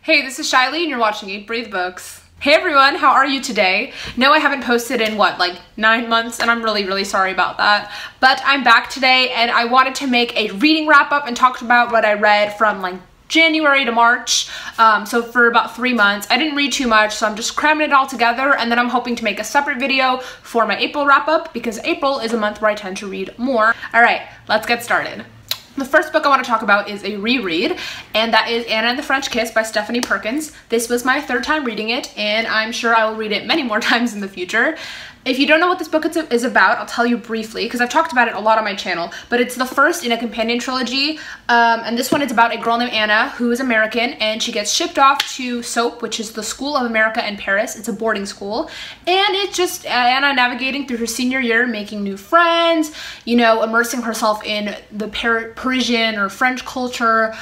Hey, this is Shiley and you're watching Eatbreathebooks. Hey everyone, how are you today? No, I haven't posted in like 9 months and I'm really sorry about that. But I'm back today and I wanted to make a reading wrap up and talk about what I read from like January to March, so for about 3 months. I didn't read too much, so I'm just cramming it all together, and then I'm hoping to make a separate video for my April wrap up because April is a month where I tend to read more. All right, let's get started. The first book I want to talk about is a reread, and that is Anna and the French Kiss by Stephanie Perkins. This was my 3rd time reading it, and I'm sure I will read it many more times in the future. If you don't know what this book is about, I'll tell you briefly, because I've talked about it a lot on my channel, but it's the first in a companion trilogy, and this one is about a girl named Anna who is American, and she gets shipped off to SOAP, which is the School of America in Paris. It's a boarding school, and it's just Anna navigating through her senior year, making new friends, you know, immersing herself in the Parisian or French culture.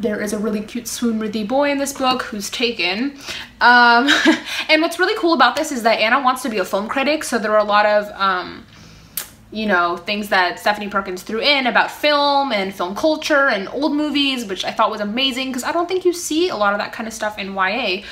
There is a really cute swoon-worthy boy in this book who's taken. And what's really cool about this is that Anna wants to be a film critic, so there are a lot of, you know, things that Stephanie Perkins threw in about film and film culture and old movies, which I thought was amazing because I don't think you see a lot of that kind of stuff in YA.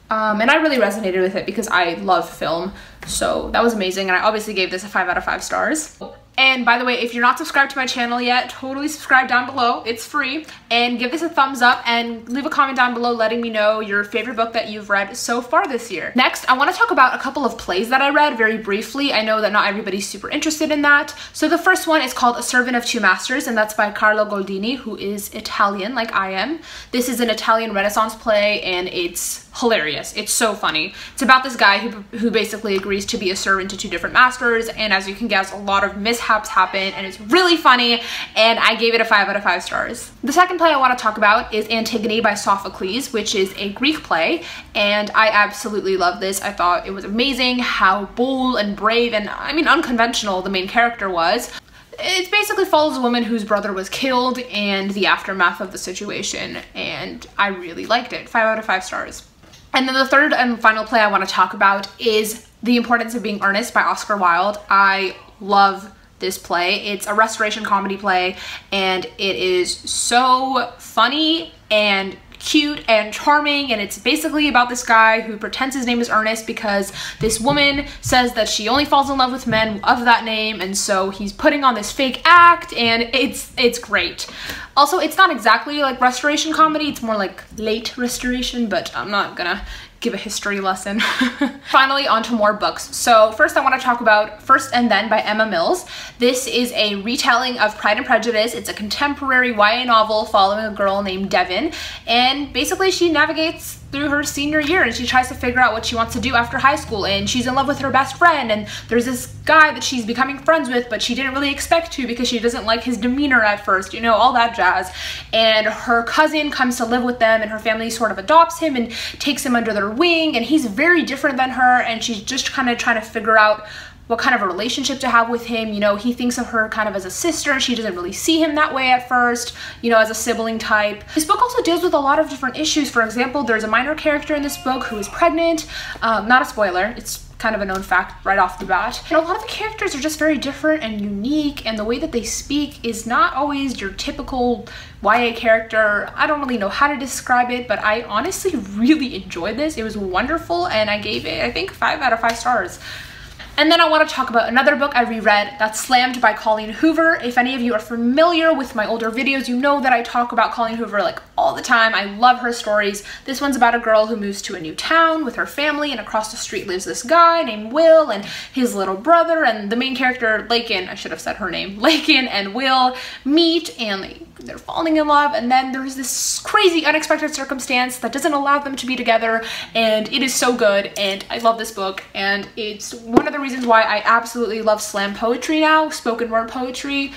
And I really resonated with it because I love film, so that was amazing, and I obviously gave this a 5 out of 5 stars. And by the way, if you're not subscribed to my channel yet, totally subscribe down below. It's free. And give this a thumbs up and leave a comment down below letting me know your favorite book that you've read so far this year. Next, I want to talk about a couple of plays that I read very briefly. I know that not everybody's super interested in that. So the first one is called A Servant of Two Masters, and that's by Carlo Goldini, who is Italian like I am. This is an Italian Renaissance play, and it's hilarious. It's so funny. It's about this guy who basically agrees to be a servant to 2 different masters, and as you can guess, a lot of mishaps happen, and it's really funny, and I gave it a 5 out of 5 stars. The second play I want to talk about is Antigone by Sophocles, which is a Greek play, and I absolutely love this. I thought it was amazing how bold and brave and, I mean, unconventional the main character was. It basically follows a woman whose brother was killed and the aftermath of the situation, and I really liked it. 5 out of 5 stars. And then the third and final play I want to talk about is The Importance of Being Earnest by Oscar Wilde. I love this play. It's a restoration comedy play, and it is so funny and cute and charming, and it's basically about this guy who pretends his name is Ernest because this woman says that she only falls in love with men of that name, and so he's putting on this fake act, and it's great. Also, it's not exactly like restoration comedy, it's more like late restoration, but I'm not gonna give a history lesson. Finally, on to more books. So first I want to talk about First and Then by Emma Mills. This is a retelling of Pride and Prejudice. It's a contemporary YA novel following a girl named Devon, and basically she navigates through her senior year and she tries to figure out what she wants to do after high school, and she's in love with her best friend, and there's this guy that she's becoming friends with but she didn't really expect to because she doesn't like his demeanor at first, you know, all that jazz. And her cousin comes to live with them and her family sort of adopts him and takes him under their wing, and he's very different than her, and she's just kind of trying to figure out what kind of a relationship to have with him. You know, he thinks of her kind of as a sister and she doesn't really see him that way at first, you know, as a sibling type. This book also deals with a lot of different issues. For example, there's a minor character in this book who is pregnant. Not a spoiler, it's kind of a known fact right off the bat. And a lot of the characters are just very different and unique, and the way that they speak is not always your typical YA character. I don't really know how to describe it, but I honestly really enjoyed this. It was wonderful, and I gave it, I think, 5 out of 5 stars. And then I want to talk about another book I reread, that's Slammed by Colleen Hoover. If any of you are familiar with my older videos, you know that I talk about Colleen Hoover like all the time. I love her stories. This one's about a girl who moves to a new town with her family, and across the street lives this guy named Will and his little brother, and the main character, Lakin, I should have said her name, Lakin and Will meet, and they're falling in love, and then there's this crazy unexpected circumstance that doesn't allow them to be together, and it is so good, and I love this book, and it's one of the reasons why I absolutely love slam poetry now, spoken word poetry,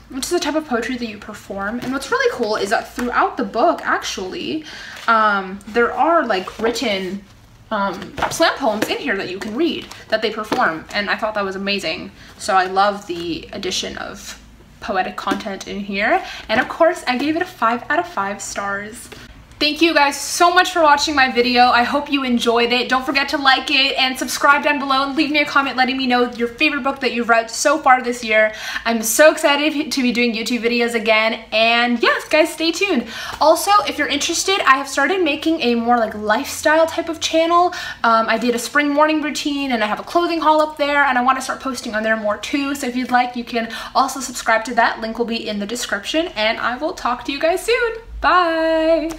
which is a type of poetry that you perform. And what's really cool is that throughout the book, actually, there are like written slam poems in here that you can read that they perform, and I thought that was amazing. So I love the addition of poetic content in here, and of course I gave it a 5 out of 5 stars. Thank you guys so much for watching my video. I hope you enjoyed it. Don't forget to like it and subscribe down below and leave me a comment letting me know your favorite book that you've read so far this year. I'm so excited to be doing YouTube videos again, and yes, guys, stay tuned. Also, if you're interested, I have started making a more like lifestyle type of channel. I did a spring morning routine and I have a clothing haul up there, and I want to start posting on there more too, so if you'd like, you can also subscribe to that. Link will be in the description, and I will talk to you guys soon. Bye!